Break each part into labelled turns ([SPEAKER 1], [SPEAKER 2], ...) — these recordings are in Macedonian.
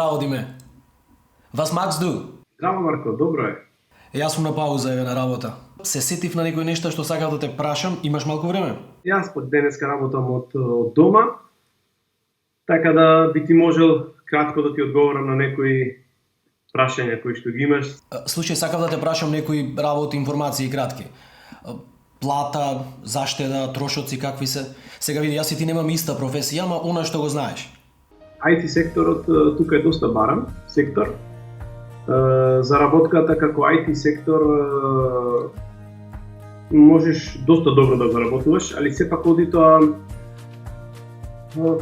[SPEAKER 1] Здраво, Диме. Вас Максду.
[SPEAKER 2] Здраво, Марко, добро е.
[SPEAKER 1] Јас сум на пауза еве на работа. Се сетив на некои нешта што сакав да те прашам, имаш малку време?
[SPEAKER 2] Јас пак денеска работам од дома, така да би ти можел кратко да ти одговорам на некои прашања кои што ги имаш.
[SPEAKER 1] Слушај, сакав да те прашам некои работи, информации кратки. Плата, заштеда, трошоци какви се? Сега види, јас и ти немам иста професија, ама она што го знаеш.
[SPEAKER 2] IT секторот тука е доста барам сектор. Заработката како IT сектор можеш доста добро да заработуваш, али сепак оди тоа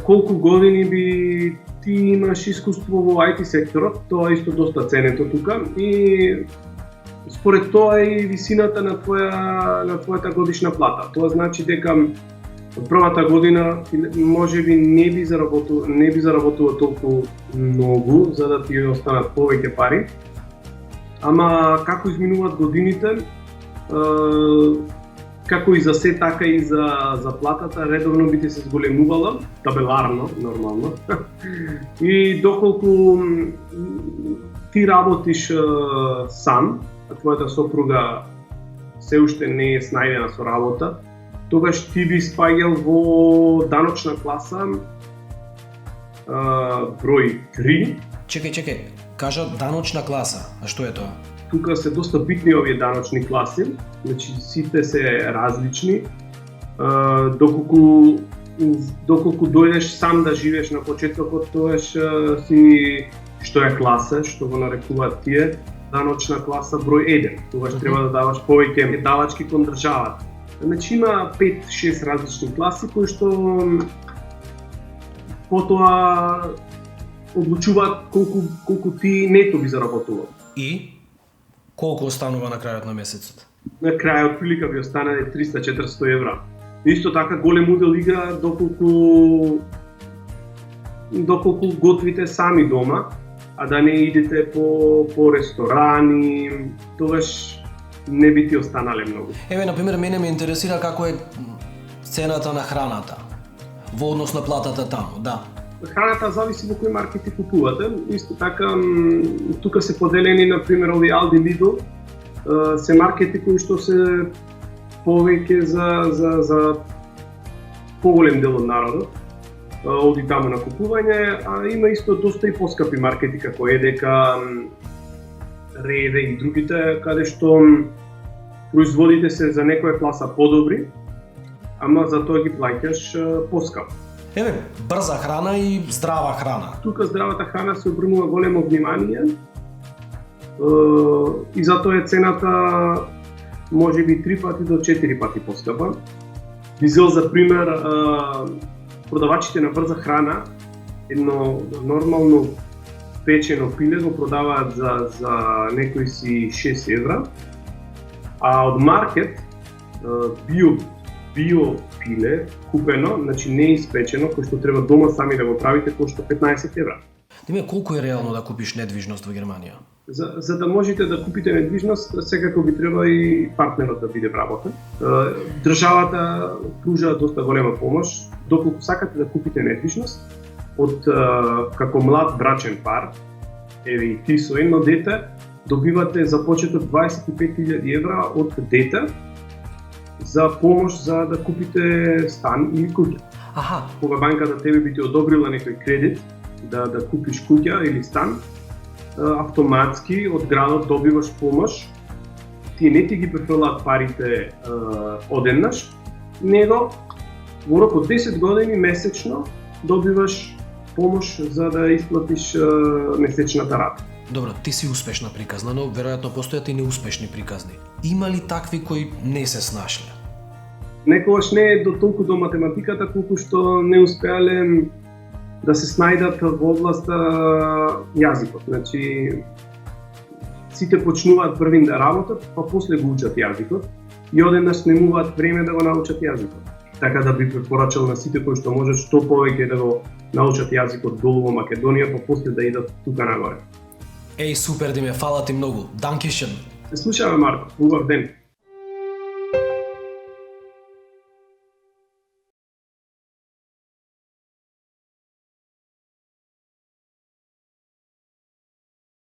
[SPEAKER 2] колку години би ти имаш искуство во IT секторот, тоа исто доста ценето тука и според тоа и висината на твојата годишна плата. Тоа значи дека првата година можеби не би заработува толку многу за да ти останат повеќе пари. Ама како изминуваат годините, како и за се така и за платата редовно би ти се зголемувала, табеларно, нормално. И доколку ти работиш сам, а твојата сопруга се уште не е снајдена со работа, тогаш ти би спаѓал во даночна класа број 3.
[SPEAKER 1] Чекај, кажа даночна класа, а што е тоа?
[SPEAKER 2] Тука се доста битни овие даночни класи, значи сите се различни. Доколку дојдеш сам да живееш на почетокот, тогаш си што е класа, што го нарекуваат тие, даночна класа број 1. Тогаш треба да даваш повеќе давачки кон државата. Значи има 5-6 различни класи кои што потоа одлучуваат колку ти нето би заработувал.
[SPEAKER 1] И колку останува на крајот на месецот?
[SPEAKER 2] На крајот прилика би останале 300-400 евра. Исто така голем удел игра доколку готвите сами дома, а да не идете по ресторани, тогаш не би ти останале многу.
[SPEAKER 1] Еве, например, мене ме интересира како е цената на храната во однос на платата таму, да.
[SPEAKER 2] Храната зависи во кој маркети купувате. Исто така, тука се поделени, например, овие Aldi Lidl, се маркети кои што се повеќе за поголем дел од народот. Оди таму на купување, а има исто доста и поскапи маркети како Едека, Реде и другите, каде што производите се за некоја класа подобри, ама за тоа ги плаќаш поскапо.
[SPEAKER 1] Еве, брза храна и здрава храна.
[SPEAKER 2] Тука здравата храна се обрнува големо внимание и затоа е цената можеби 3 пати до 4 пати поскапа. Би зел за пример продавачите на брза храна едно нормално печено пиле го продаваат за некои си 6 евра, а од маркет био пиле купено, значи не испечено, кој што треба дома сами да го правите, кошта 15 евра.
[SPEAKER 1] Диме, колку е реално да купиш недвижност во Германија?
[SPEAKER 2] За да можете да купите недвижност, секако би треба и партнерот да биде вработен. Државата пружа доста голема помош. Доколку сакате да купите недвижност, како млад брачен пар, еве и ти со едно дете, добивате за почеток 25.000 евра од дете за помош за да купите стан или куќа.
[SPEAKER 1] Аха.
[SPEAKER 2] Кога банката тебе би ти одобрила некој кредит да купиш куќа или стан, автоматски од градот добиваш помош. Тие не ти ги префрлаат парите одеднаш, него во рок од 10 години месечно добиваш помош за да исплатиш месечната рата.
[SPEAKER 1] Добро, ти си успешна приказна, но веројатно постојат и неуспешни приказни. Има ли такви кои не се снашле?
[SPEAKER 2] Некогаш не е до толку до математиката, колку што не успеале да се снајдат во областа јазикот. Значи, сите почнуваат првин да работат, па после го учат јазикот и одеднаш немуваат време да го научат јазикот. Така да би препорачал на сите кои што можат што повеќе да го научат јазикот долу во Македонија, па после да идат тука нагоре.
[SPEAKER 1] Еј, супер, Диме, фала ти многу. Данкишен.
[SPEAKER 2] Се слушаме, Марко. Убав ден.